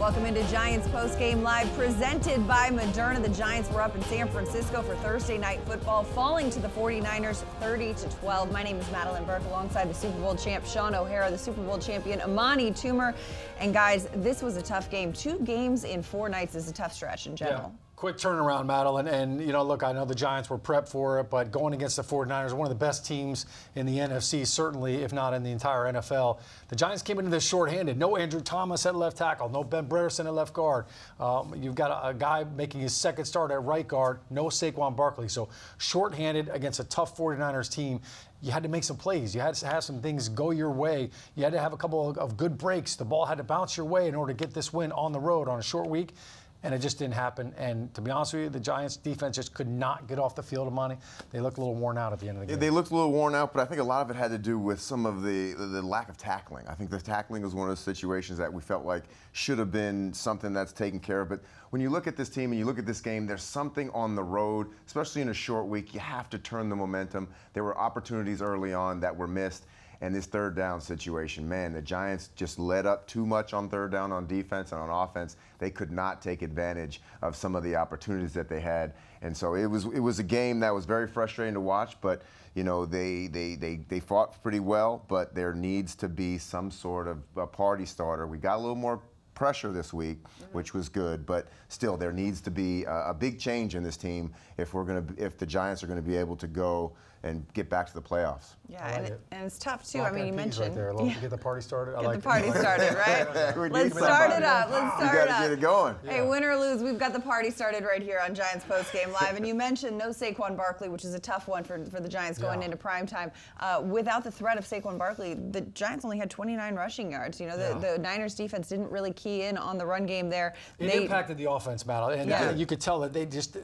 Welcome into Giants Postgame Live, presented by Moderna. The Giants were up in San Francisco for Thursday night football, falling to the 49ers 30-12. My name is Madelyn Burke, alongside the Super Bowl champ Shaun O'Hara, the Super Bowl champion Amani Toomer. And guys, this was a tough game. 2 games in 4 nights is a tough stretch in general. Yeah. Quick turnaround, Madelyn, and look, I know the Giants were prepped for it, but going against the 49ers, one of the best teams in the NFC, certainly, if not in the entire NFL. The Giants came into this shorthanded. No Andrew Thomas at left tackle, no Ben Brereton at left guard. You've got a guy making his second start at right guard, no Saquon Barkley. So shorthanded against a tough 49ers team. You had to make some plays. You had to have some things go your way. You had to have a couple of good breaks. The ball had to bounce your way in order to get this win on the road on a short week. And it just didn't happen. And to be honest with you, the Giants' defense just could not get off the field of money. They looked a little worn out at the end of the game. Yeah, they looked a little worn out, but I think a lot of it had to do with some of the lack of tackling. I think the tackling was one of those situations that we felt like should have been something that's taken care of. But when you look at this team and you look at this game, there's something on the road, especially in a short week. You have to turn the momentum. There were opportunities early on that were missed. And this third down situation, man, the Giants just let up too much on third down on defense and on offense. They could not take advantage of some of the opportunities that they had. And so it was a game that was very frustrating to watch, but they fought pretty well, but there needs to be some sort of a party starter. We got a little more pressure this week, which was good, but still there needs to be a big change in this team if the Giants are going to be able to go and get back to the playoffs. Yeah, and it's tough too. I mean, you mentioned right there. Get the party started. Get the party started, right? Let's start it up. Let's start it up. Get it going. Hey, win or lose, we've got the party started right here on Giants Postgame Live. And you mentioned no Saquon Barkley, which is a tough one for the Giants going into primetime. Without the threat of Saquon Barkley, the Giants only had 29 rushing yards. The Niners defense didn't really key in on the run game there. It impacted the offense, Madelyn, and you could tell that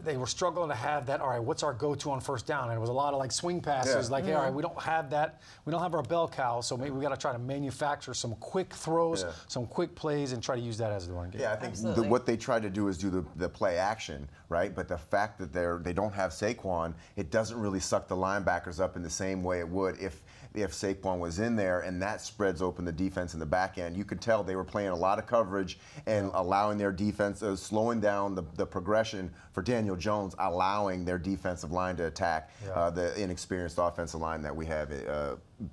they were struggling to have that. All right, what's our go-to on first down? And it was a lot of swing passes, all right, we don't have that. We don't have our bell cow, so maybe we got to try to manufacture some quick throws, some quick plays, and try to use that as the run game. Yeah, I think what they try to do is do the play action, right? But the fact that they don't have Saquon, it doesn't really suck the linebackers up in the same way it would if Saquon was in there, and that spreads open the defense in the back end. You could tell they were playing a lot of coverage and allowing their defense, slowing down the progression for Daniel Jones, allowing their defensive line to attack the inexperienced offensive line that we have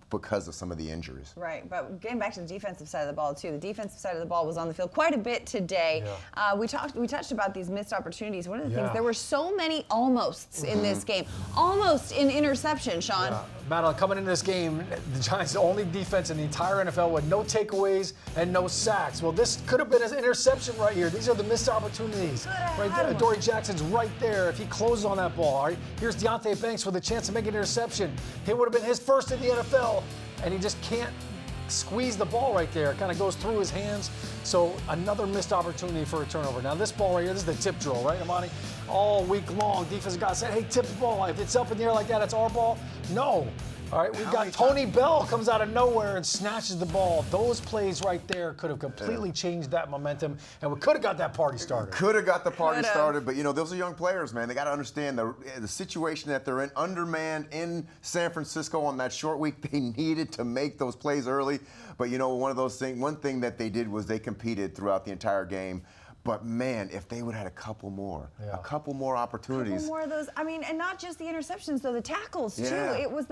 because of some of the injuries. Right, but getting back to the defensive side of the ball too. The defensive side of the ball was on the field quite a bit today. Yeah. We touched about these missed opportunities. One of the things, there were so many almosts in this game. Almost an interception, Shaun. Yeah. Madelyn, coming into this game, the Giants' the only defense in the entire NFL with no takeaways and no sacks. Well, this could have been an interception right here. These are the missed opportunities. Right there. Dory Jackson's right there. If he closes on that ball, all right, here's Deonte Banks with a chance to make an interception. It would have been his first in the NFL, and he just can't squeeze the ball right there. It kind of goes through his hands. So another missed opportunity for a turnover. Now this ball right here, this is the tip drill, right, Amani? All week long, defensive guys said, hey, tip the ball. If it's up in the air like that, it's our ball. No. All right, we've got Tony Bell comes out of nowhere and snatches the ball. Those plays right there could have completely changed that momentum, and we could have got that party started. Could have got the party started, but those are young players, man. They got to understand the situation that they're in, undermanned in San Francisco on that short week. They needed to make those plays early, but one thing that they did was they competed throughout the entire game. But man, if they would have had a couple more opportunities. A couple more of those. I mean, and not just the interceptions, though, the tackles too. It was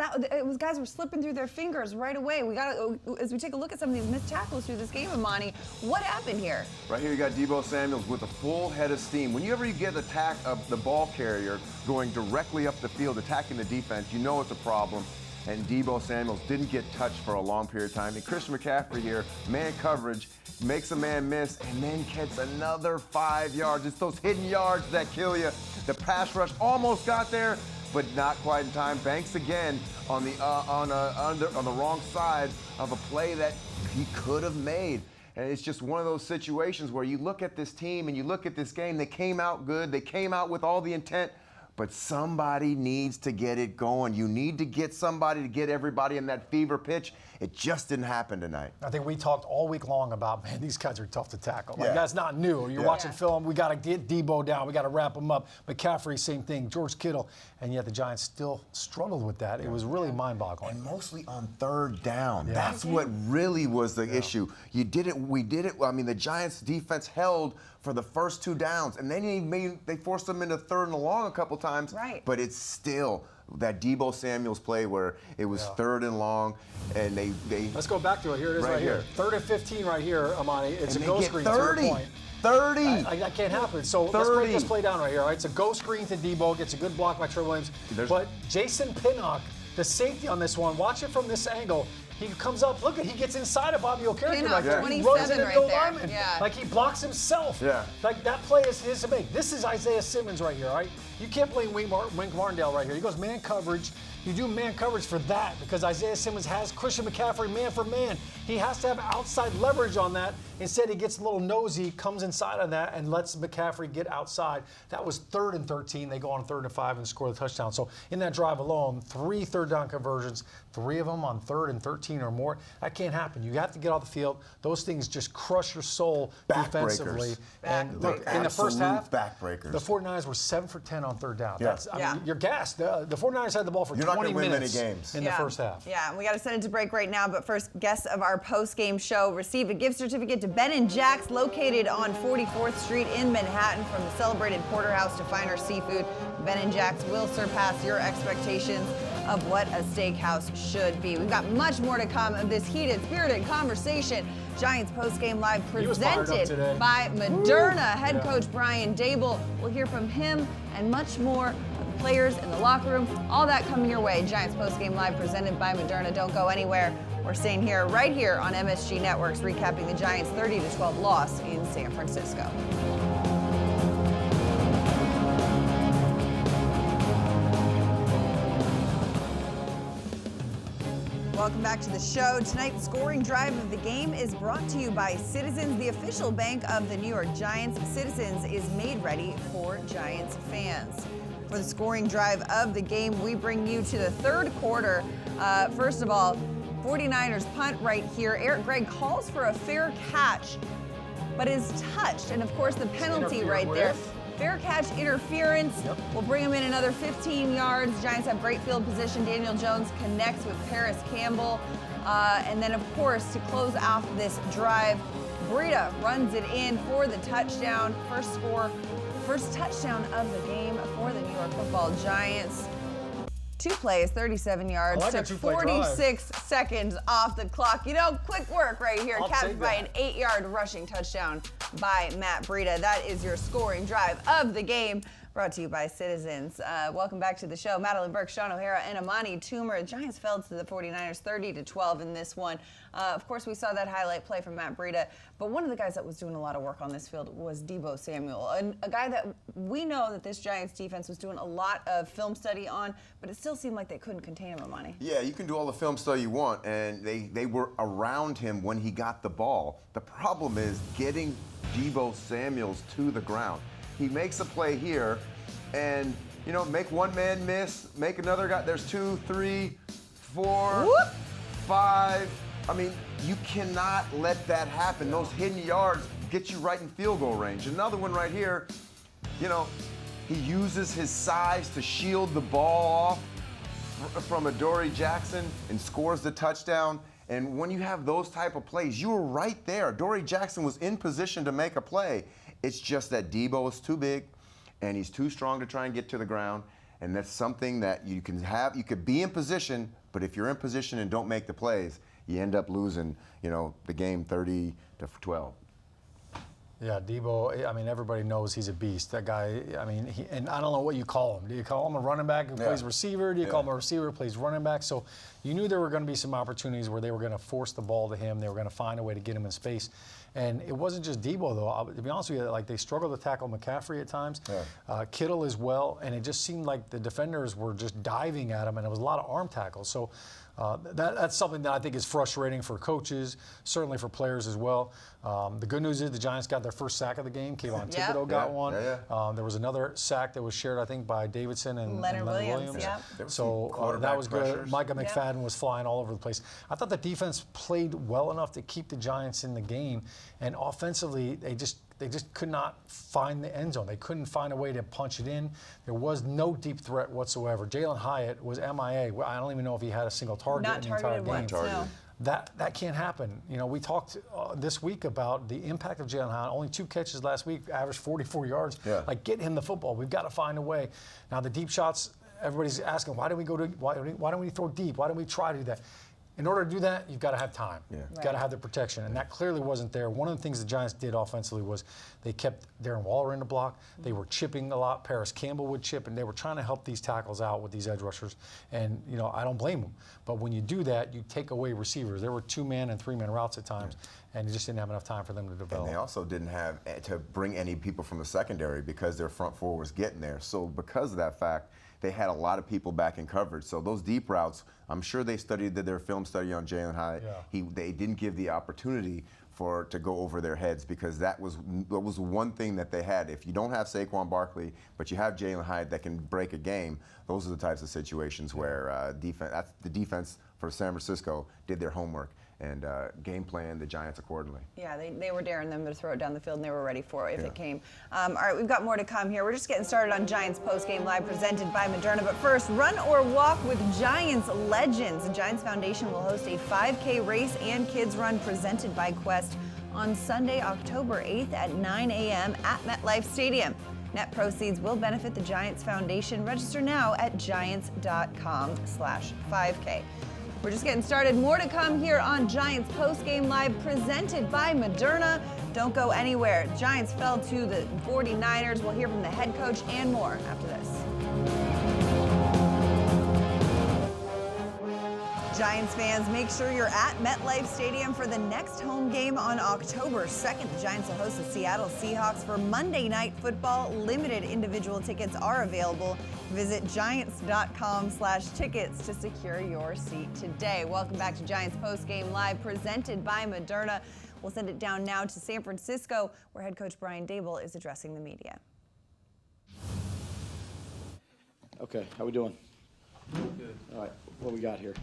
guys were slipping through their fingers right away. We got as we take a look at some of these missed tackles through this game, Amani, what happened here? Right here, you got Deebo Samuels with a full head of steam. Whenever you get attack of the ball carrier going directly up the field, attacking the defense, you know it's a problem. And Deebo Samuels didn't get touched for a long period of time. And Christian McCaffrey here, man coverage, makes a man miss, and then gets another 5 yards. It's those hidden yards that kill you. The pass rush almost got there, but not quite in time. Banks again on the wrong side of a play that he could have made. And it's just one of those situations where you look at this team and you look at this game. They came out good. They came out with all the intent. but somebody needs to get it going. You need to get somebody to get everybody in that fever pitch. It just didn't happen tonight. I think we talked all week long about, man, these guys are tough to tackle. Like, Yeah. that's not new. You're watching film, we got to get Debo down, we got to wrap him up. McCaffrey, same thing, George Kittle, and yet the Giants still struggled with that. It was really mind-boggling. And mostly on third down. That's what really was the issue. We did it. I mean, the Giants defense held for the first 2 downs, and then they forced them into third and long a couple times. Right. But it's still that Deebo Samuel's play where it was third and long, and they Let's go back to it. Here it is right here. 3rd and 15 right here, Amani. It's a go screen 30. to your point. 30. That can't happen. So let's break this play down right here. All right, it's a go screen to Debo. Gets a good block by Trey Williams. But Jason Pinnock, the safety on this one, watch it from this angle. He comes up, look, he gets inside of Bobby Okereke Pinnock, right there. He 27 runs into right no there. lineman. Yeah. Like he blocks himself. Yeah. Like that play is his to make. This is Isaiah Simmons right here, all right? You can't blame Wink Martindale right here. He goes man coverage. You do man coverage for that because Isaiah Simmons has Christian McCaffrey man for man. He has to have outside leverage on that. Instead, he gets a little nosy, comes inside on that, and lets McCaffrey get outside. That was 3rd and 13. They go on 3rd and 5 and score the touchdown. So in that drive alone, 3 third down conversions, 3 of them on 3rd and 13 or more. That can't happen. You have to get off the field. Those things just crush your soul defensively. And look, in the first half, backbreakers. the 49ers were 7 for 10 on 3rd down. Yeah. I mean, you're gassed. The 49ers had the ball for You're not 20 gonna win minutes many games. in the first half. Yeah, and we got to send it to break right now. But first, guests of our post-game show receive a gift certificate to Ben & Jack's, located on 44th Street in Manhattan. From the celebrated porterhouse to finer seafood, Ben & Jack's will surpass your expectations of what a steakhouse should be. We've got much more to come of this heated, spirited conversation. Giants Postgame Live presented by Moderna. Head coach Brian Daboll. We'll hear from him and much more. Players in the locker room, all that coming your way. Giants Postgame Live presented by Moderna. Don't go anywhere. We're staying here, right here on MSG Networks, recapping the Giants' 30-12 loss in San Francisco. Welcome back to the show. Tonight's scoring drive of the game is brought to you by Citizens, the official bank of the New York Giants. Citizens is made ready for Giants fans. For the scoring drive of the game, we bring you to the 3rd quarter. First of all, 49ers punt right here. Eric Gregg calls for a fair catch, but is touched. And of course, the penalty right there. Fair catch interference will bring him in another 15 yards. Giants have great field position. Daniel Jones connects with Paris Campbell. And then, of course, to close off this drive, Breida runs it in for the touchdown. First touchdown of the game for the New York Football Giants. 2 plays, 37 yards, like took 46 seconds off the clock. You know, quick work right here, capped by an 8-yard rushing touchdown by Matt Breida. That is your scoring drive of the game, brought to you by Citizens. Welcome back to the show. Madelyn Burke, Shaun O'Hara, and Amani Toomer. The Giants fell to the 49ers 30-12 in this one. Of course, we saw that highlight play from Matt Breida, but one of the guys that was doing a lot of work on this field was Deebo Samuel, a guy that we know that this Giants defense was doing a lot of film study on, but it still seemed like they couldn't contain him, Amani. Yeah, you can do all the film study you want, and they were around him when he got the ball. The problem is getting Deebo Samuels to the ground. He makes a play here, and, you know, make one man miss, make another guy. There's 2, 3, 4, 5. I mean, you cannot let that happen. Those hidden yards get you right in field goal range. Another one right here, you know, he uses his size to shield the ball off from Adoree Jackson and scores the touchdown. And when you have those type of plays, you were right there. Adoree Jackson was in position to make a play. It's just that Deebo is too big and he's too strong to try and get to the ground. And that's something that you can have. You could be in position, but if you're in position and don't make the plays, you end up losing, you know, the game 30-12. Yeah, Deebo, I mean, everybody knows he's a beast. That guy, I mean, and I don't know what you call him. Do you call him a running back who plays receiver? Do you call him a receiver who plays running back? So you knew there were going to be some opportunities where they were going to force the ball to him. They were going to find a way to get him in space. And it wasn't just Deebo, though. To be honest with you, like, they struggled to tackle McCaffrey at times. Kittle as well. And it just seemed like the defenders were just diving at him, and it was a lot of arm tackles. So that's something that I think is frustrating for coaches, certainly for players as well. The good news is the Giants got their first sack of the game. Kayvon Yep. Thibodeaux got one. Yeah. There was another sack that was shared, I think, by Davidson and Leonard Leonard Williams. Yep. So that was good. pressures. Micah McFadden was flying all over the place. I thought the defense played well enough to keep the Giants in the game, and offensively, they just could not find the end zone. They couldn't find a way to punch it in. There was no deep threat whatsoever. Jalen Hyatt was MIA. I don't even know if he had a single target in the entire game. No. That can't happen. You know, we talked this week about the impact of Jalen Hyatt. Only 2 catches last week, averaged 44 yards. Yeah. Like, get him the football. We've got to find a way. Now, the deep shots, everybody's asking, why don't we throw deep? Why don't we try to do that? In order to do that, you've got to have time. Yeah. You've got to have the protection, and that clearly wasn't there. One of the things the Giants did offensively was they kept Darren Waller in the block. They were chipping a lot. Paris Campbell would chip, and they were trying to help these tackles out with these edge rushers. And, you know, I don't blame them. But when you do that, you take away receivers. There were 2-man and 3-man routes at times, and you just didn't have enough time for them to develop. And they also didn't have to bring any people from the secondary because their front four was getting there. So because of that fact, they had a lot of people back in coverage. So those deep routes, I'm sure they did their film study on Jalen Hyatt. Yeah. They didn't give the opportunity to go over their heads because that was one thing that they had. If you don't have Saquon Barkley, but you have Jalen Hyatt that can break a game, those are the types of situations where the defense for San Francisco did their homework and game plan the Giants accordingly. Yeah, they were daring them to throw it down the field, and they were ready for it if it came. All right, we've got more to come here. We're just getting started on Giants Postgame Live presented by Moderna. But first, run or walk with Giants legends. The Giants Foundation will host a 5K race and kids run presented by Quest on Sunday, October 8th at 9 a.m. at MetLife Stadium. Net proceeds will benefit the Giants Foundation. Register now at giants.com/5K. We're just getting started. More to come here on Giants Postgame Live presented by Moderna. Don't go anywhere. Giants fell to the 49ers. We'll hear from the head coach and more after this. Giants fans, make sure you're at MetLife Stadium for the next home game on October 2nd. The Giants will host the Seattle Seahawks for Monday Night Football. Limited individual tickets are available. Visit giants.com/tickets to secure your seat today. Welcome back to Giants Postgame Live presented by Moderna. We'll send it down now to San Francisco, where head coach Brian Daboll is addressing the media. Okay, how we doing? Good. All right, what we got here?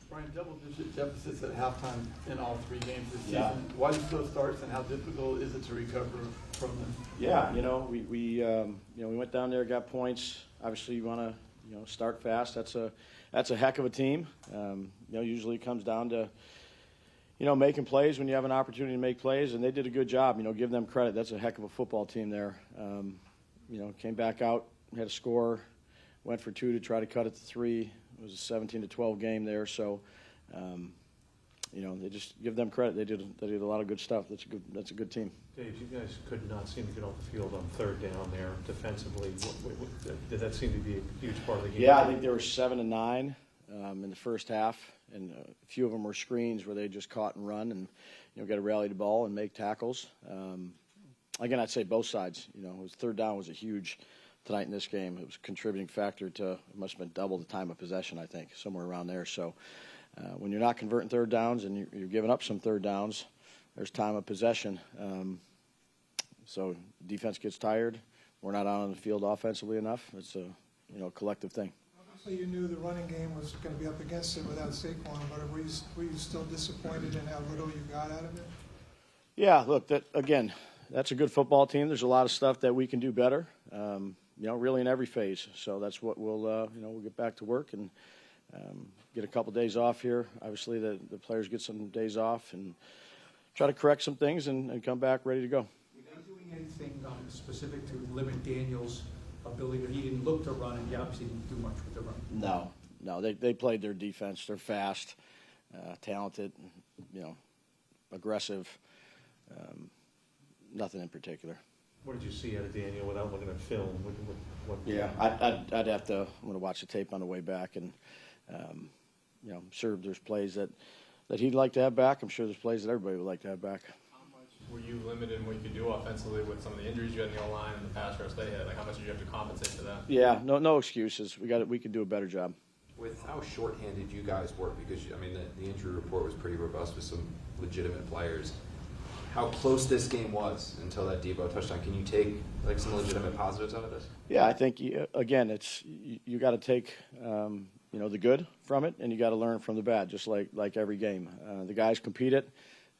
Brian, double-digit deficits at halftime in all 3 games this season. Yeah. Why do slow starts, and how difficult is it to recover from them? Yeah, we went down there, got points. Obviously, you want to start fast. That's a heck of a team. Usually it comes down to making plays when you have an opportunity to make plays, and they did a good job. Give them credit. That's a heck of a football team there. Came back out, had a score, went for 2 to try to cut it to 3. It was a 17-12 game there, so they just give them credit. They did a lot of good stuff. That's a good team. Dave, you guys could not seem to get off the field on 3rd down there defensively. Did that seem to be a huge part of the game? Yeah, I think they were 7 and 9 in the first half, and a few of them were screens where they just caught and run and got to rally the ball and make tackles. Again, I'd say both sides. It was 3rd down was a huge tonight in this game. It was a contributing factor to, it must have been double the time of possession, I think, somewhere around there. So when you're not converting 3rd downs and you're giving up some 3rd downs, there's time of possession. So defense gets tired. We're not out on the field offensively enough. It's a collective thing. Obviously, you knew the running game was going to be up against it without Saquon, but were you still disappointed in how little you got out of it? Yeah, look, that's a good football team. There's a lot of stuff that we can do better. Really in every phase. So that's what we'll get back to work and get a couple days off here. Obviously, the players get some days off and try to correct some things and come back ready to go. Were they doing anything specific to limit Daniel's ability? He didn't look to run, and he obviously didn't do much with the run. No, they played their defense. They're fast, talented, aggressive. Nothing in particular. What did you see out of Daniel without looking at film? I'd have to. I'm going to watch the tape on the way back, and I'm sure there's plays that he'd like to have back. I'm sure there's plays that everybody would like to have back. How much were you limited in what you could do offensively with some of the injuries you had in the O-line and the pass rush they had? Like, how much did you have to compensate for that? Yeah, no excuses. We could do a better job. With how shorthanded you guys were, because the injury report was pretty robust with some legitimate players. how close this game was until that Debo touchdown. Can you take like some legitimate positives out of this? Yeah, I think again, you got to take the good from it, and you got to learn from the bad, just like every game. The guys competed.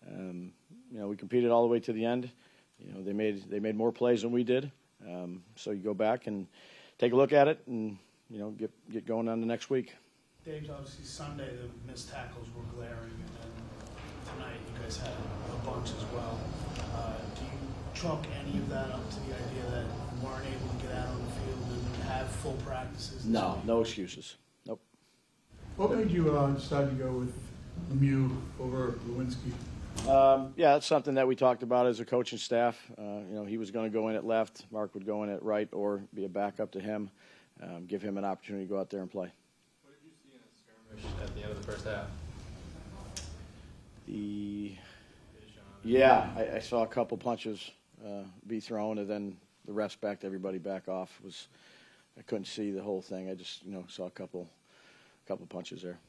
We competed all the way to the end. They made more plays than we did. So you go back and take a look at it, and get going on the next week. Dave's obviously Sunday the missed tackles were glaring, and then tonight you guys had a bunch as well. Do you chalk any of that up to the idea that you weren't able to get out on the field and have full practices? No excuses. Nope. What made you decide to go with Lemieux over Lewinsky? Yeah, that's something that we talked about as a coaching staff. He was going to go in at left, Mark would go in at right, or be a backup to him, give him an opportunity to go out there and play. What did you see in a skirmish at the end of the first half? I saw a couple punches be thrown, and then the refs backed everybody back off. I couldn't see the whole thing. I just saw a couple punches there.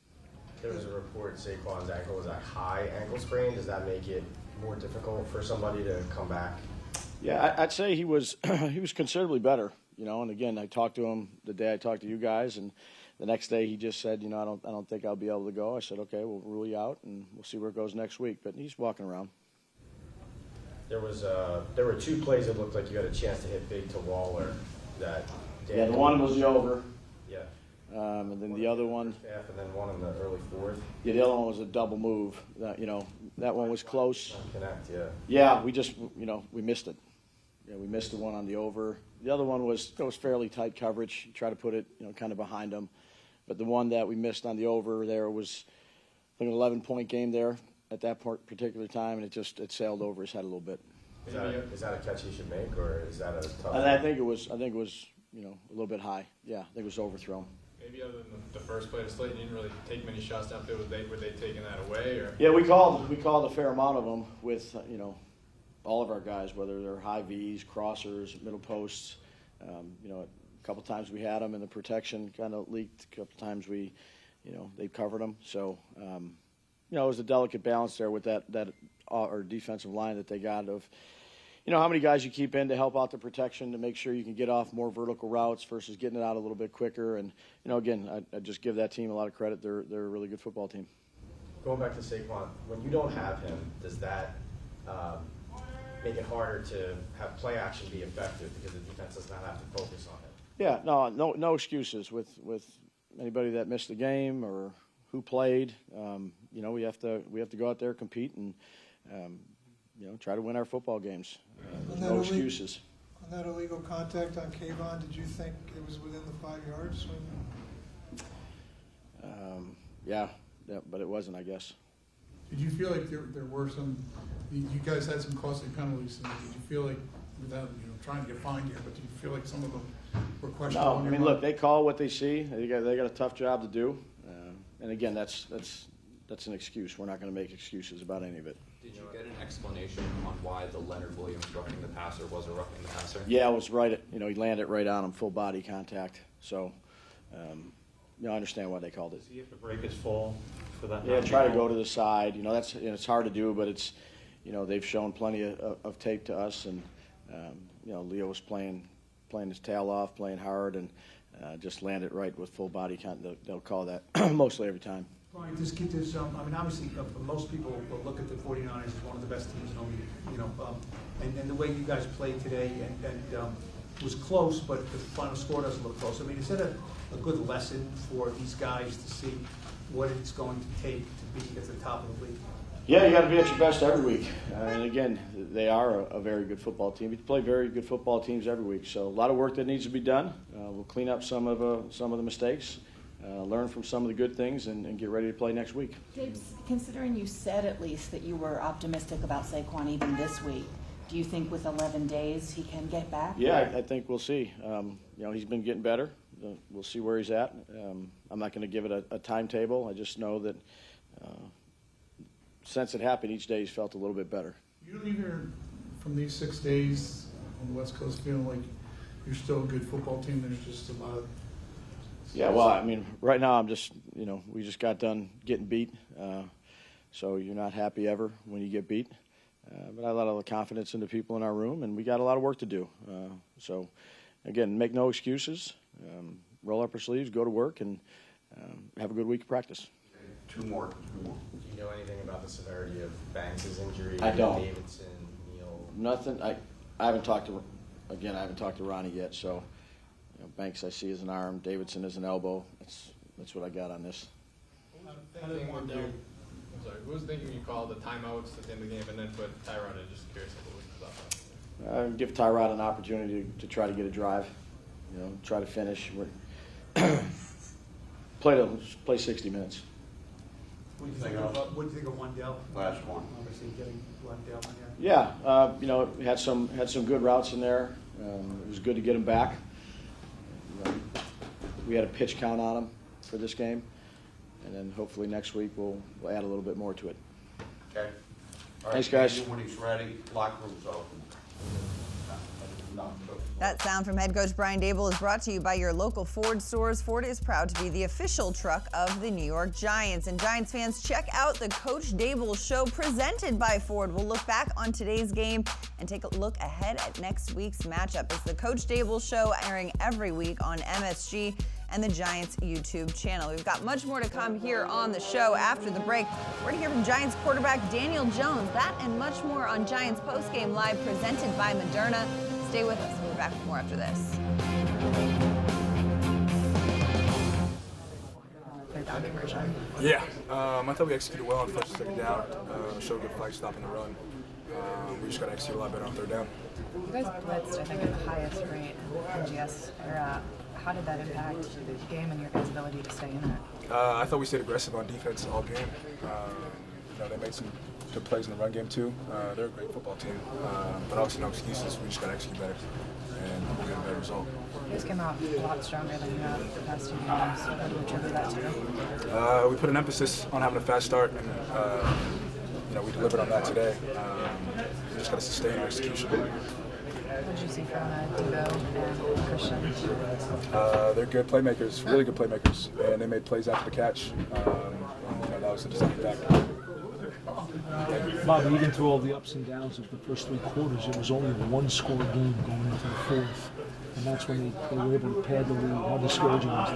There was a report Saquon's ankle was a high ankle sprain. Does that make it more difficult for somebody to come back? Yeah, I'd say he was considerably better. And again, I talked to him the day I talked to you guys, and the next day he just said, I don't think I'll be able to go. I said, okay, we'll rule you out, and we'll see where it goes next week. But he's walking around. There were two plays that looked like you had a chance to hit big to Waller. The one was the over. Yeah. And then the other one. Half, and then one in the early fourth. Yeah, the other one was a double move. That one was close. Connect, yeah. Yeah, we just, we missed it. Yeah, we missed the one on the over. The other one was fairly tight coverage. You try to put it, kind of behind them. But the one that we missed on the over there was, I think, an 11-point game there at that particular time, and it sailed over his head a little bit. Is that a catch he should make, or is that a tough? I think it was, a little bit high. Yeah, I think it was overthrown. Maybe other than the first play of Slayton, you didn't really take many shots downfield. Were they taking that away, or? Yeah, we called a fair amount of them with all of our guys, whether they're high V's, crossers, middle posts. A couple times we had them, and the protection kind of leaked. A couple times they covered them. So it was a delicate balance there with that our defensive line that they got of. How many guys you keep in to help out the protection to make sure you can get off more vertical routes versus getting it out a little bit quicker. And, again, I just give that team a lot of credit. They're a really good football team. Going back to Saquon, when you don't have him, does that make it harder to have play action be effective because the defense does not have to focus on it? Yeah, no excuses with anybody that missed the game or who played. We have to go out there, compete, and try to win our football games. There's no excuses. On that illegal contact on Kayvon, did you think it was within the 5 yards? Yeah, but it wasn't, I guess. Did you feel like there were some? You guys had some costly penalties. And did you feel like, without trying to get fined here, but did you feel like some of them were questionable? No, look, they call what they see. They got a tough job to do, and again, that's an excuse. We're not going to make excuses about any of it. Did you get an explanation on why the Leonard Williams roughing the passer was a roughing the passer? Yeah, it was right. He landed right on him, full body contact. So, I understand why they called it. Does he have to break his fall for that? Yeah, try to go to the side. That's it's hard to do, but it's they've shown plenty of tape to us, and Leo was playing his tail off, playing hard, and just landed right with full body contact. They'll call that mostly every time. Brian, just keep this. Obviously, most people will look at the 49ers as one of the best teams in the league. And the way you guys played today, and was close, but the final score doesn't look close. Is that a good lesson for these guys to see what it's going to take to be at the top of the league? Yeah, you got to be at your best every week. And again, they are a very good football team. We play very good football teams every week, so a lot of work that needs to be done. We'll clean up some of the mistakes. Learn from some of the good things and get ready to play next week. James, considering you said at least that you were optimistic about Saquon even this week, do you think with 11 days he can get back? Yeah, I think we'll see. He's been getting better. We'll see where he's at. I'm not going to give it a timetable. I just know that since it happened, each day he's felt a little bit better. You leave here from these 6 days on the West Coast feeling like you're still a good football team. There's just a lot of... Yeah, well, right now I'm just, we just got done getting beat. So you're not happy ever when you get beat. But I let all the confidence into people in our room, and we got a lot of work to do. So, again, make no excuses. Roll up our sleeves, go to work, and have a good week of practice. Two more. Do you know anything about the severity of Banks' injury? I don't. Davidson, Neal? Nothing. I haven't talked to Ronnie yet. So, Banks I see is an arm. Davidson is an elbow. That's what I got on this. I'm sorry, who was thinking you called the timeouts at the end of the game and then put Tyrod in? Just curious what was the thought process. Give Tyrod an opportunity to try to get a drive. Try to finish. Play 60 minutes. What do you think of Wendell? Last one. Obviously getting Wendell in there. Yeah, had some good routes in there. It was good to get him back. We had a pitch count on him for this game, and then hopefully next week we'll add a little bit more to it. Okay. All Thanks, guys. When he's ready, locker room's open. That sound from head coach Brian Daboll is brought to you by your local Ford stores. Ford is proud to be the official truck of the New York Giants. And Giants fans, check out the Coach Daboll Show presented by Ford. We'll look back on today's game and take a look ahead at next week's matchup. It's the Coach Daboll Show, airing every week on MSG and the Giants YouTube channel. We've got much more to come here on the show after the break. We're going to hear from Giants quarterback Daniel Jones. That and much more on Giants Postgame Live, presented by Moderna. Stay with us. We'll be back with more after this. Yeah, I thought we executed well on first and second down. Showed good fight stopping the run. We just got to execute a lot better on third down. You guys blitzed, I think, at the highest rate in NYG-SF era. How did that impact the game and your guys' ability to stay in it? I thought we stayed aggressive on defense all game. They made some good plays in the run game too. They're a great football team, but obviously no excuses. We just got to execute better, and we'll get a better result. You guys came out a lot stronger than you have the past 2 games. What do you attribute that to? We put an emphasis on having a fast start, and we delivered on that today. We just got to sustain our execution. What did you see from Deebo and Christian? They're good playmakers, really good playmakers, and they made plays after the catch. And that was the deciding factor. Bob, even through all the ups and downs of the first 3 quarters, it was only a 1-score game going into the fourth, and that's when they were able to pad the lead. How discouraging was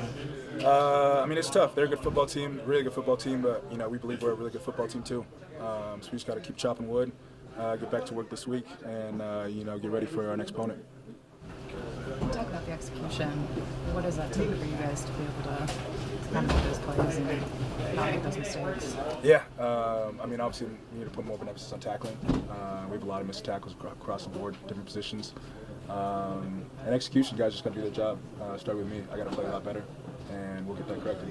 that? It's tough. They're a good football team, really good football team, but we believe we're a really good football team too. So we just got to keep chopping wood, get back to work this week, and get ready for our next opponent. Talk about the execution. What does that take for you guys to be able to kind of make those plays and not make those mistakes? Yeah, obviously we need to put more of an emphasis on tackling. We have a lot of missed tackles across the board, different positions. And execution, guys just got to do their job. Start with me. I got to play a lot better, and we'll get that corrected.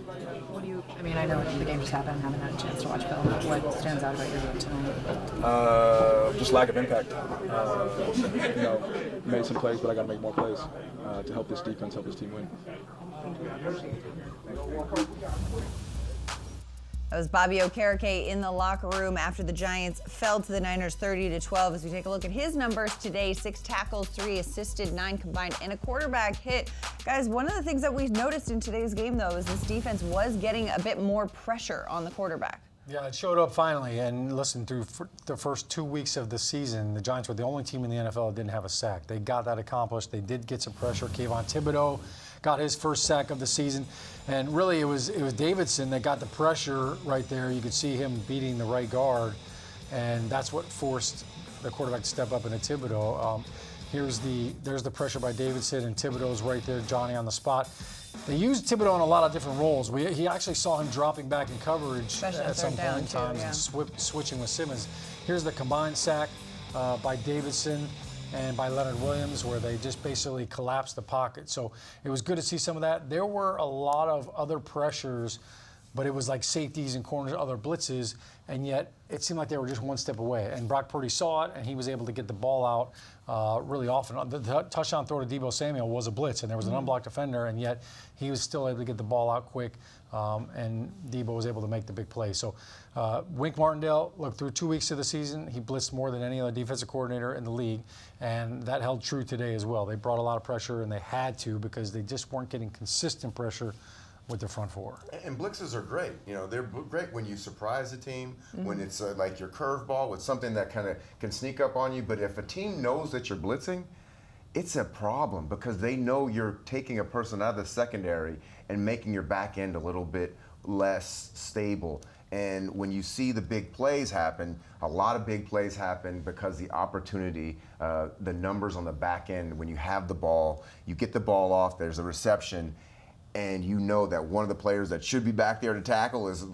What do you? I know the game just happened. Haven't had a chance to watch film. What stands out about your game tonight? Just lack of impact. Made some plays, but I got to make more plays to help this defense, help this team win. That was Bobby Okereke in the locker room after the Giants fell to the Niners 30-12. As we take a look at his numbers today, 6 tackles, 3 assisted, 9 combined, and a quarterback hit. Guys, one of the things that we noticed in today's game, though, is this defense was getting a bit more pressure on the quarterback. Yeah, it showed up finally. And listen, through the first 2 weeks of the season, the Giants were the only team in the NFL that didn't have a sack. They got that accomplished. They did get some pressure. Kayvon Thibodeaux got his first sack of the season. And really, it was Davidson that got the pressure right there. You could see him beating the right guard. And that's what forced the quarterback to step up into Thibodeaux. There's the pressure by Davidson, and Thibodeau's right there, Johnny on the spot. They used Thibodeaux in a lot of different roles. He actually saw him dropping back in coverage at some point in time and switching with Simmons. Here's the combined sack by Davidson and by Leonard Williams, where they just basically collapsed the pocket. So it was good to see some of that. There were a lot of other pressures, but it was like safeties and corners, other blitzes, and yet it seemed like they were just one step away. And Brock Purdy saw it, and he was able to get the ball out really often. The touchdown throw to Deebo Samuel was a blitz, and there was an unblocked defender, and yet he was still able to get the ball out quick, and Deebo was able to make the big play. So Wink Martindale, look, through 2 weeks of the season, he blitzed more than any other defensive coordinator in the league, and that held true today as well. They brought a lot of pressure, and they had to, because they just weren't getting consistent pressure with their front four. And blitzes are great. You know, they're great when you surprise a team, when it's like your curveball with something that kind of can sneak up on you. But if a team knows that you're blitzing, it's a problem because they know you're taking a person out of the secondary and making your back end a little bit less stable. And when you see the big plays happen, a lot of big plays happen because the opportunity, the numbers on the back end, when you have the ball, you get the ball off, there's a reception, and you know that one of the players that should be back there to tackle is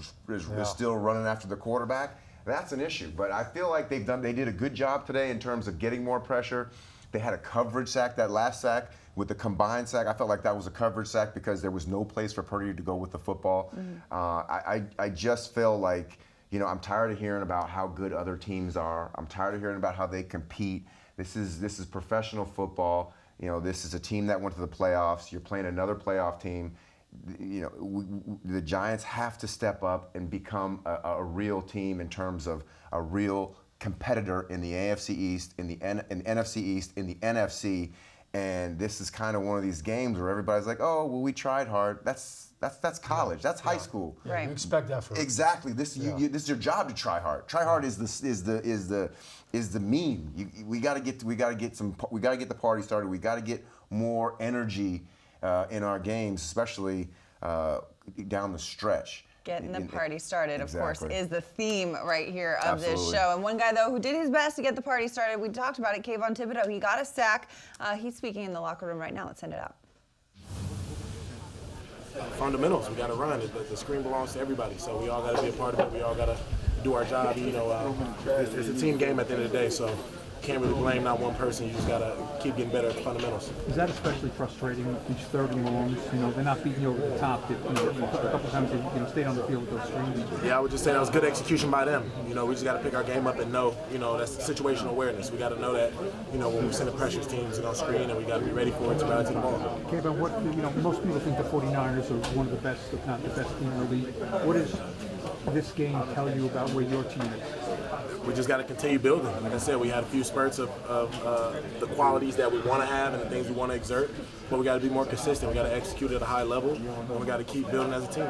still running after the quarterback. That's an issue. But I feel like they did a good job today in terms of getting more pressure. They had a coverage sack, that last sack. With the combined sack, I felt like that was a coverage sack because there was no place for Purdy to go with the football. I just feel like, you know, I'm tired of hearing about how good other teams are. I'm tired of hearing about how they compete. This is professional football. You know, this is a team that went to the playoffs. You're playing another playoff team. You know, the Giants have to step up and become a real team in terms of a real competitor in the AFC East, in the NFC East, in the NFC. And this is kind of one of these games where everybody's like, "Oh, well, we tried hard." That's college. That's high school. Yeah, right. You expect that from exactly. This is your job to try hard. Try hard is the meme. We got to get the party started. We got to get more energy in our games, especially down the stretch. Getting the party started, of course, Exactly. is the theme right here of this Absolutely. show. And one guy, though, who did his best to get the party started, we talked about it, Kayvon Thibodeaux. He got a sack. He's speaking in the locker room right now. Let's send it out. Fundamentals, we got to run. The screen belongs to everybody, so we all got to be a part of it. We all got to do our job. You know, it's a team game at the end of the day, so can't really blame not one person. You just got to keep getting better at the fundamentals. Is that especially frustrating, these third and longs? You know, they're not beating you over the top. A couple times they stayed on the field with those screens. Yeah, I would just say that was good execution by them. You know, we just got to pick our game up and know, you know, that's situational awareness. We got to know that, you know, when we send the pressures teams on screen, and we got to be ready for it to rally to the ball. Kayvon, most people think the 49ers are one of the best, if not the best team in the league. What does this game tell you about where your team is? We just got to continue building. Like I said, we had a few spurts of the qualities that we want to have and the things we want to exert, but we got to be more consistent. We got to execute at a high level, and we got to keep building as a team.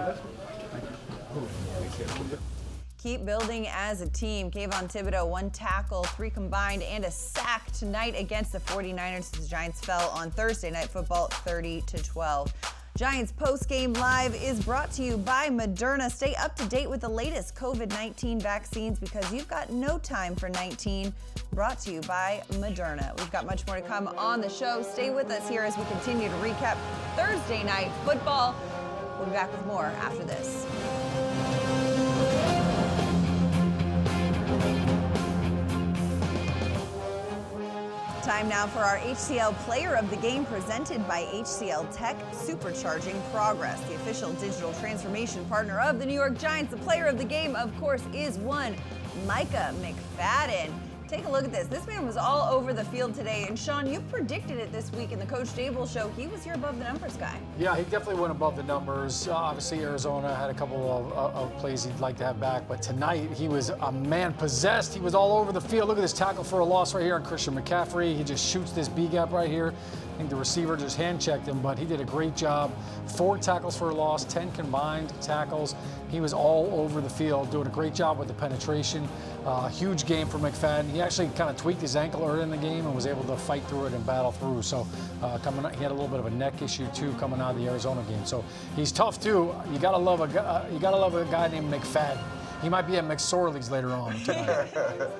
Keep building as a team. Kayvon Thibodeaux, 1 tackle, 3 combined, and a sack tonight against the 49ers. The Giants fell on Thursday Night Football 30-12. Giants Postgame Live is brought to you by Moderna. Stay up to date with the latest COVID-19 vaccines because you've got no time for 19. Brought to you by Moderna. We've got much more to come on the show. Stay with us here as we continue to recap Thursday Night Football. We'll be back with more after this. Time now for our HCL Player of the Game presented by HCL Tech, supercharging progress. The official digital transformation partner of the New York Giants. The Player of the Game, of course, is one Micah McFadden. Take a look at this. This man was all over the field today. And Shaun, you predicted it this week in the Coach Daboll show. He was your above the numbers guy. Yeah, he definitely went above the numbers. Obviously, Arizona had a couple of plays he'd like to have back. But tonight, he was a man possessed. He was all over the field. Look at this tackle for a loss right here on Christian McCaffrey. He just shoots this B gap right here. I think the receiver just hand-checked him, but he did a great job. 4 tackles for a loss, 10 combined tackles. He was all over the field, doing a great job with the penetration. Huge game for McFadden. He actually kind of tweaked his ankle early in the game and was able to fight through it and battle through. So coming out, he had a little bit of a neck issue too coming out of the Arizona game. So he's tough too. You gotta love a guy named McFadden. He might be at McSorley's later on tonight.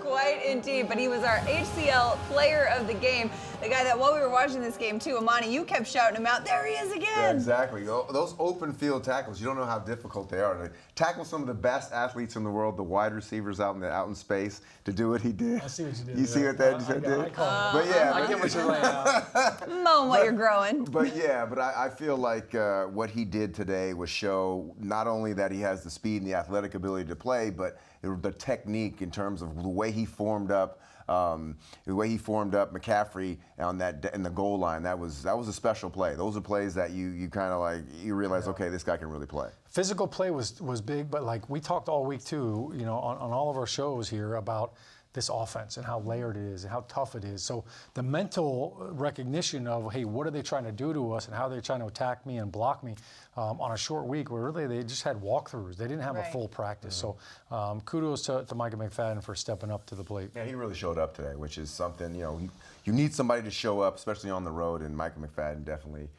Quite indeed, but he was our HCL Player of the Game. The guy that while we were watching this game too, Amani, you kept shouting him out. There he is again. Yeah, exactly. Those open field tackles, you don't know how difficult they are. To tackle some of the best athletes in the world, the wide receivers out in space, to do what he did. I see what you did. You see what that did? But yeah, I get what you're laying out. Mowing what you're growing. But yeah, I feel like what he did today was show not only that he has the speed and the athletic ability to play, but the technique in terms of the way he formed up. McCaffrey in the goal line, that was a special play. Those are plays that you kind of like, you realize, okay, this guy can really play. Physical play was big, but like we talked all week too, on all of our shows here about this offense and how layered it is and how tough it is. So the mental recognition of, hey, what are they trying to do to us and how they're trying to attack me and block me on a short week where really they just had walkthroughs. They didn't have a full practice. So kudos to Micah McFadden for stepping up to the plate. Yeah, he really showed up today, which is something, you know, you need somebody to show up, especially on the road, and Micah McFadden definitely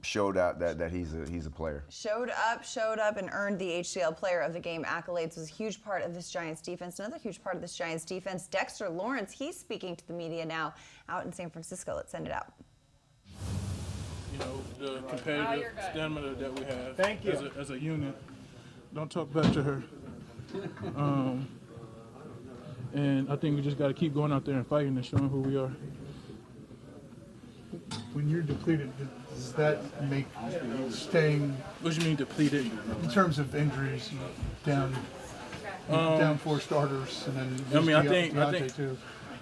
showed out that he's a player. Showed up, and earned the HCL Player of the Game accolades. Was a huge part of this Giants defense. Another huge part of this Giants defense, Dexter Lawrence. He's speaking to the media now out in San Francisco. Let's send it out. You know, the competitive stamina that we have as a unit. Don't talk back to her. And I think we just got to keep going out there and fighting and showing who we are. When you're depleted, does that make staying? What do you mean depleted? In terms of injuries, down 4 starters, and then I mean,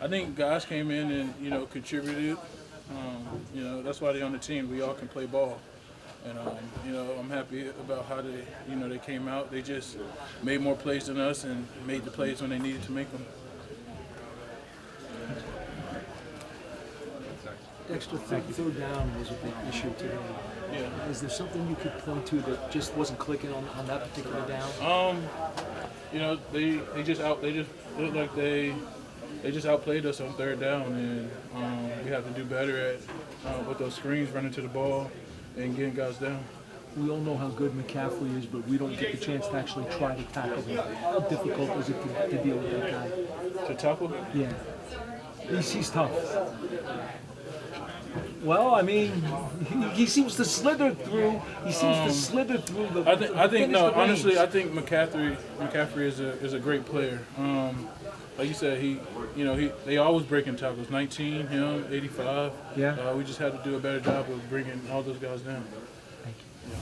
I think guys came in and, you know, contributed. You know, that's why they're on the team. We all can play ball, and you know, I'm happy about how they, you know, they came out. They just made more plays than us and made the plays when they needed to make them. Dexter, third down was a big issue today. Yeah. Is there something you could point to that just wasn't clicking on that particular down? You know, they just looked like they just outplayed us on third down, and we have to do better at with those screens, running to the ball, and getting guys down. We all know how good McCaffrey is, but we don't get the chance to actually try to tackle him. How difficult is it to deal with that guy? To tackle him? Yeah. He's tough. Well, I mean, he seems to slither through. He seems to slither through the. I think no. Honestly, I think McCaffrey is a great player. Like you said, they always breaking tackles. 19, him, 85. Yeah. We just had to do a better job of bringing all those guys down. Thank you. Yeah.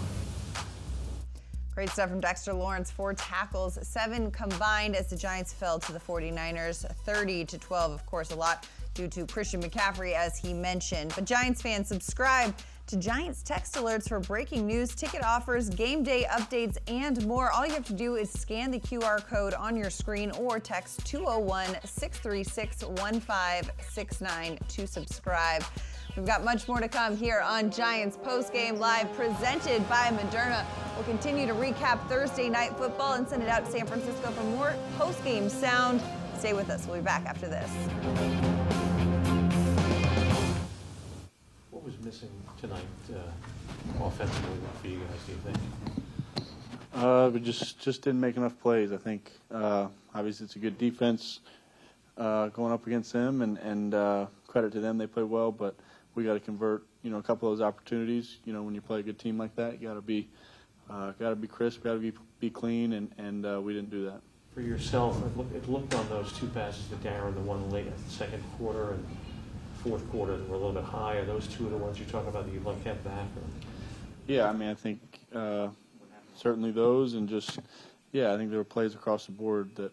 Great stuff from Dexter Lawrence. 4 tackles, 7 combined as the Giants fell to the 49ers, 30-12. Of course, a lot due to Christian McCaffrey, as he mentioned. But Giants fans, subscribe to Giants text alerts for breaking news, ticket offers, game day updates, and more. All you have to do is scan the QR code on your screen or text 201-636-1569 to subscribe. We've got much more to come here on Giants Postgame Live, presented by Moderna. We'll continue to recap Thursday night football and send it out to San Francisco for more postgame sound. Stay with us. We'll be back after this. What was missing tonight offensively for you guys, do you think? We just didn't make enough plays, I think. Obviously, it's a good defense going up against them, and credit to them, they played well, but we got to convert, a couple of those opportunities. When you play a good team like that, you got to be crisp, got to be clean, and we didn't do that. For yourself, it looked on those 2 passes to Darren, the one late in the second quarter and fourth quarter that were a little bit high. Are those 2 of the ones you're talking about that you'd like to have back? Or? Yeah, I mean, I think certainly those, and just, I think there were plays across the board that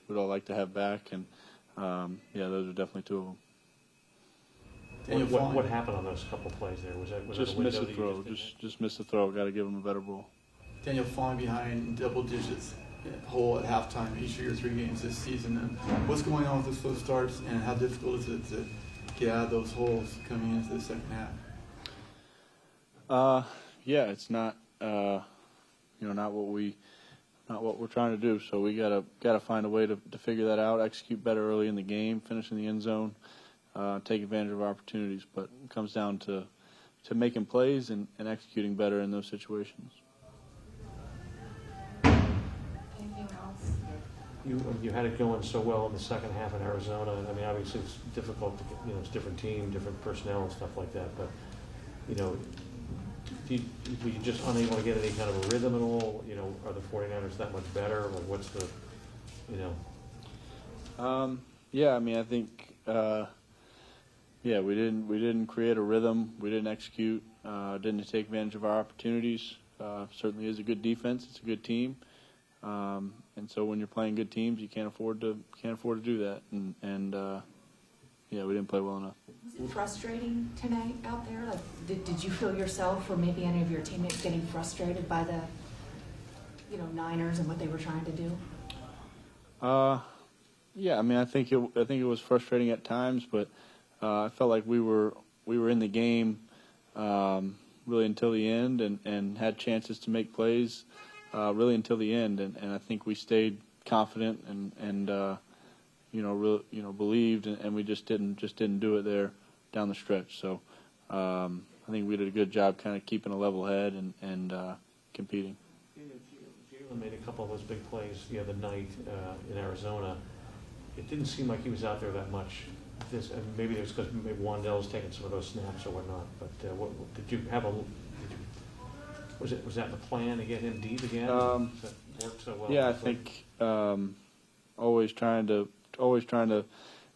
we'd all like to have back, and those are definitely 2 of them. What happened on those couple plays there? Was just miss a throw? Just miss a throw. Got to give them a better ball. Daniel, falling behind in double digits hole at halftime each of your 3 games this season. And what's going on with the slow starts, and how difficult is it to get out of those holes coming into the second half? It's not not what we're trying to do. So we gotta find a way to figure that out, execute better early in the game, finish in the end zone, take advantage of our opportunities. But it comes down to making plays and executing better in those situations. You had it going so well in the second half in Arizona. I mean, obviously it's difficult to get, it's a different team, different personnel and stuff like that. But, were you just unable to get any kind of a rhythm at all? Are the 49ers that much better? Like, what's the, I mean, I think, we didn't create a rhythm. We didn't execute. Didn't take advantage of our opportunities. Certainly is a good defense. It's a good team. And so when you're playing good teams, you can't afford to do that. And we didn't play well enough. Was it frustrating tonight out there? Like, did you feel yourself or maybe any of your teammates getting frustrated by the, Niners and what they were trying to do? Yeah, I mean, I think it was frustrating at times, but I felt like we were in the game really until the end, and had chances to make plays really until the end, and I think we stayed confident and believed, and we just didn't do it there down the stretch. So I think we did a good job kind of keeping a level head and competing. Jalen made a couple of those big plays the other night in Arizona. It didn't seem like he was out there that much. Maybe it was because maybe Wan'Dale's taking some of those snaps or whatnot. But did you have was that the plan to get him deep again? Does that work so well? Yeah, I think always trying to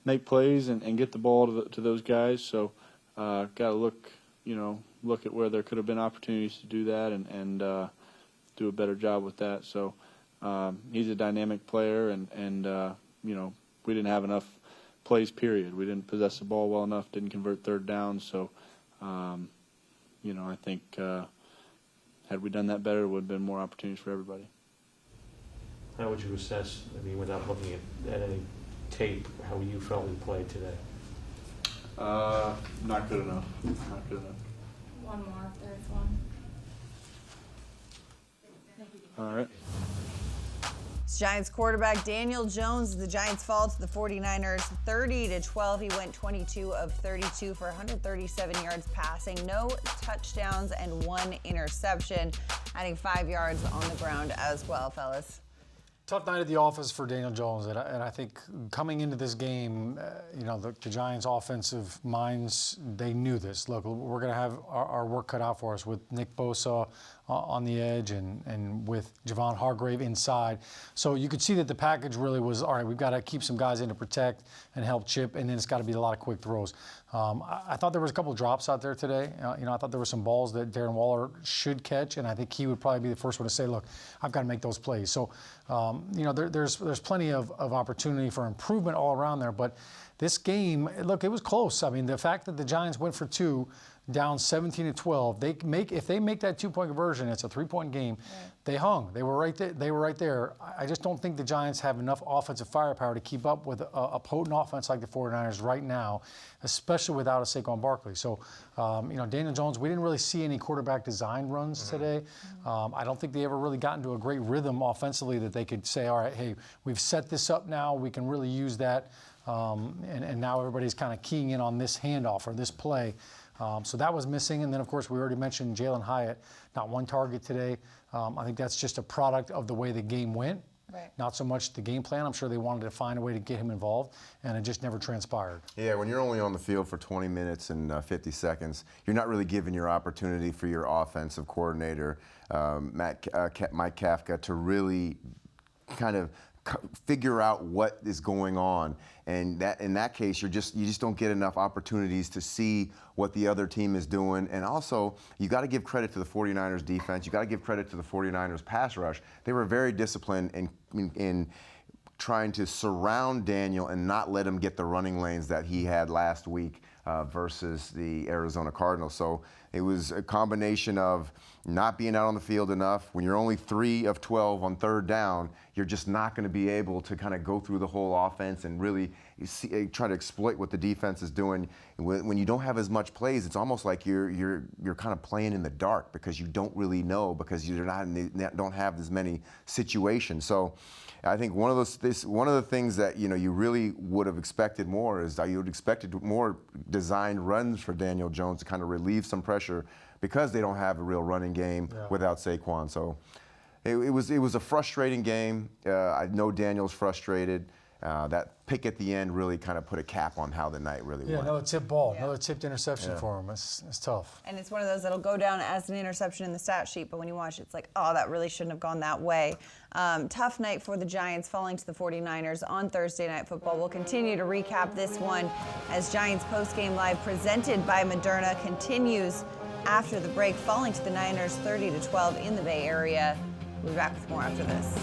make plays and get the ball to those guys. So got to look at where there could have been opportunities to do that and do a better job with that. So he's a dynamic player, and we didn't have enough plays, period. We didn't possess the ball well enough, didn't convert third downs. So, I think had we done that better, it would have been more opportunities for everybody. How would you assess, without looking at any tape, how you felt we played today? Not good enough. Not good enough. One more, if there's one. All right. Giants quarterback Daniel Jones. The Giants fall to the 49ers 30-12. He went 22 of 32 for 137 yards passing, no touchdowns, and 1 interception, adding 5 yards on the ground as well, fellas. Tough night at the office for Daniel Jones, and I think coming into this game, the Giants' offensive minds, they knew this. Look, we're going to have our work cut out for us with Nick Bosa on the edge and with Javon Hargrave inside. So you could see that the package really was, all right, we've got to keep some guys in to protect and help chip, and then it's got to be a lot of quick throws. I thought there was a couple of drops out there today. I thought there were some balls that Darren Waller should catch, and I think he would probably be the first one to say, look, I've got to make those plays. So, there's plenty of opportunity for improvement all around there. But this game, look, it was close. I mean, the fact that the Giants went for 2, down 17-12, if they make that 2-point conversion, it's a 3-point game. Right. They hung. They were right there. I just don't think the Giants have enough offensive firepower to keep up with a potent offense like the 49ers right now, especially without a Saquon Barkley. So, Daniel Jones, we didn't really see any quarterback design runs today. I don't think they ever really got into a great rhythm offensively that they could say, all right, hey, we've set this up now. We can really use that. And now everybody's kind of keying in on this handoff or this play. So that was missing. And then, of course, we already mentioned Jalen Hyatt, not 1 target today. I think that's just a product of the way the game went, right. Not so much the game plan. I'm sure they wanted to find a way to get him involved, and it just never transpired. Yeah, when you're only on the field for 20 minutes and 50 seconds, you're not really given your opportunity for your offensive coordinator, Mike Kafka, to really kind of figure out what is going on, and that in that case you just don't get enough opportunities to see what the other team is doing. And also, you got to give credit to the 49ers defense. You got to give credit to the 49ers pass rush. They were very disciplined in trying to surround Daniel and not let him get the running lanes that he had last week versus the Arizona Cardinals. So it was a combination of not being out on the field enough. When you're only 3 of 12 on third down, you're just not going to be able to kind of go through the whole offense and really try to exploit what the defense is doing. When you don't have as much plays, it's almost like you're kind of playing in the dark because you don't really know, because you're don't have as many situations. So I think one of the things that you really would have expected more is you would expected more designed runs for Daniel Jones to kind of relieve some pressure, because they don't have a real running game without Saquon. So it was a frustrating game. I know Daniel's frustrated. That pick at the end really kind of put a cap on how the night really went. Another tip ball, another tipped interception for him. It's tough. And it's one of those that'll go down as an interception in the stat sheet, but when you watch it, it's like, oh, that really shouldn't have gone that way. Tough night for the Giants, falling to the 49ers on Thursday Night Football. We'll continue to recap this one as Giants Postgame Live, presented by Moderna, continues after the break, falling to the Niners 30-12 in the Bay Area. We'll be back with more after this.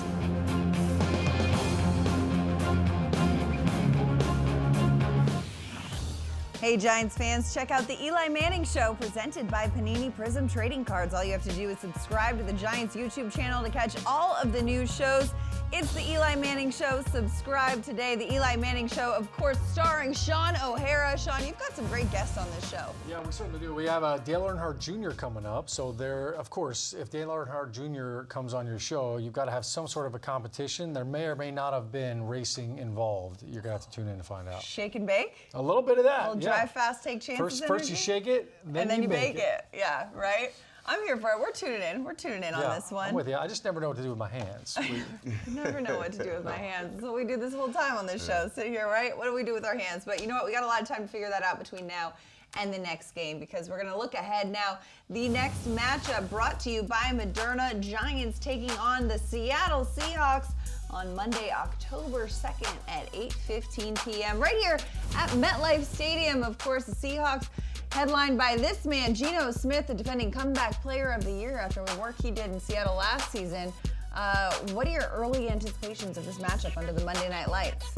Hey Giants fans, check out the Eli Manning Show, presented by Panini Prism Trading Cards. All you have to do is subscribe to the Giants YouTube channel to catch all of the new shows It's the Eli Manning Show. Subscribe today. The Eli Manning Show, of course, starring Shaun O'Hara. Shaun, you've got some great guests on this show. Yeah, we certainly do. We have Dale Earnhardt Jr. coming up. So there, of course, if Dale Earnhardt Jr. comes on your show, you've got to have some sort of a competition. There may or may not have been racing involved. You're going to have to tune in to find out. Shake and bake? A little bit of that. A little drive fast, take chances. First you shake it, then you bake it. Yeah, right? I'm here for it. We're tuning in. We're tuning in on this one. I'm with you. I just never know what to do with my hands. I never know what to do with my hands. That's what we do this whole time on this show. Sit here, right? What do we do with our hands? But you know what? We got a lot of time to figure that out between now and the next game because we're going to look ahead now. The next matchup brought to you by Moderna. Giants taking on the Seattle Seahawks on Monday, October 2nd at 8:15 p.m. right here at MetLife Stadium. Of course, the Seahawks headlined by this man, Geno Smith, the defending comeback player of the year after the work he did in Seattle last season. What are your early anticipations of this matchup under the Monday Night Lights?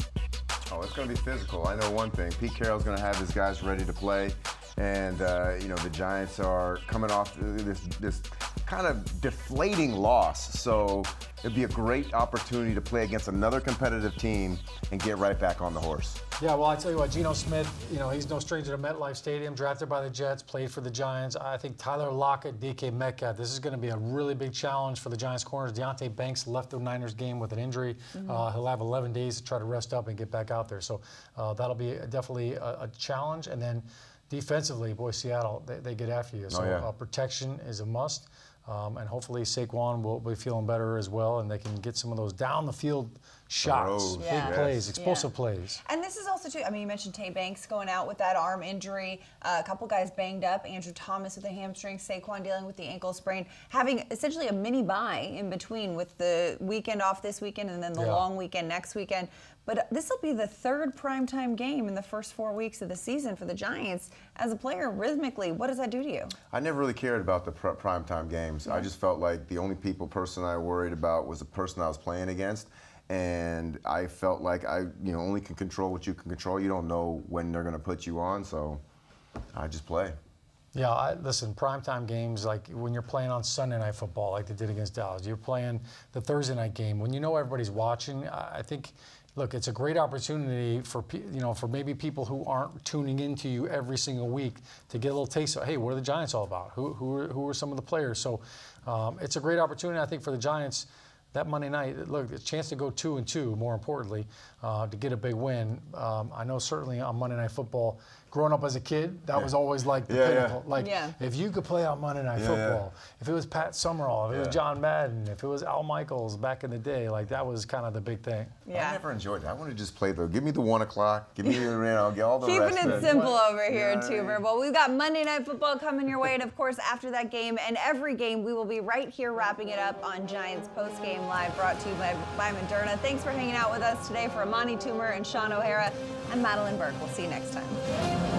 Oh, it's going to be physical. I know one thing. Pete Carroll's going to have his guys ready to play. And, the Giants are coming off this kind of deflating loss. So it'd be a great opportunity to play against another competitive team and get right back on the horse. Yeah, well, I tell you what, Geno Smith, he's no stranger to MetLife Stadium, drafted by the Jets, played for the Giants. I think Tyler Lockett, DK Metcalf, this is going to be a really big challenge for the Giants corners. Deontay Banks left the Niners game with an injury. He'll have 11 days to try to rest up and get back out there. So that'll be definitely a challenge. And then defensively, boy, Seattle, they get after you. So protection is a must. And hopefully Saquon will be feeling better as well, and they can get some of those down the field shots, big plays, explosive plays. And this is also too, you mentioned Tay Banks going out with that arm injury, a couple guys banged up, Andrew Thomas with a hamstring, Saquon dealing with the ankle sprain, having essentially a mini bye in between with the weekend off this weekend and then the long weekend next weekend. But this will be the third primetime game in the first 4 weeks of the season for the Giants. As a player, rhythmically, what does that do to you? I never really cared about the primetime games. I just felt like the only person I worried about was the person I was playing against. And I felt like I only can control what you can control. You don't know when they're going to put you on, so I just play. Yeah, listen, primetime games, like when you're playing on Sunday Night Football like they did against Dallas, you're playing the Thursday night game. When you know everybody's watching, I think, look, it's a great opportunity for maybe people who aren't tuning into you every single week to get a little taste of, hey, what are the Giants all about? Who are some of the players? So it's a great opportunity, I think, for the Giants. That Monday night, look, a chance to go 2-2, more importantly, to get a big win. I know certainly on Monday Night Football, growing up as a kid, that was always like the pinnacle. Like, if you could play on Monday Night Football, if it was Pat Summerall, if it was John Madden, if it was Al Michaels back in the day, like that was kind of the big thing. I never enjoyed that. I want to just play give me the 1 o'clock, give me get all the rest. Keeping it simple over here, Toomer. Well, we've got Monday Night Football coming your way, and of course, after that game and every game, we will be right here wrapping it up on Giants Postgame Live, brought to you by Moderna. Thanks for hanging out with us today. For Amani Toomer and Shaun O'Hara, I'm Madelyn Burke. We'll see you next time.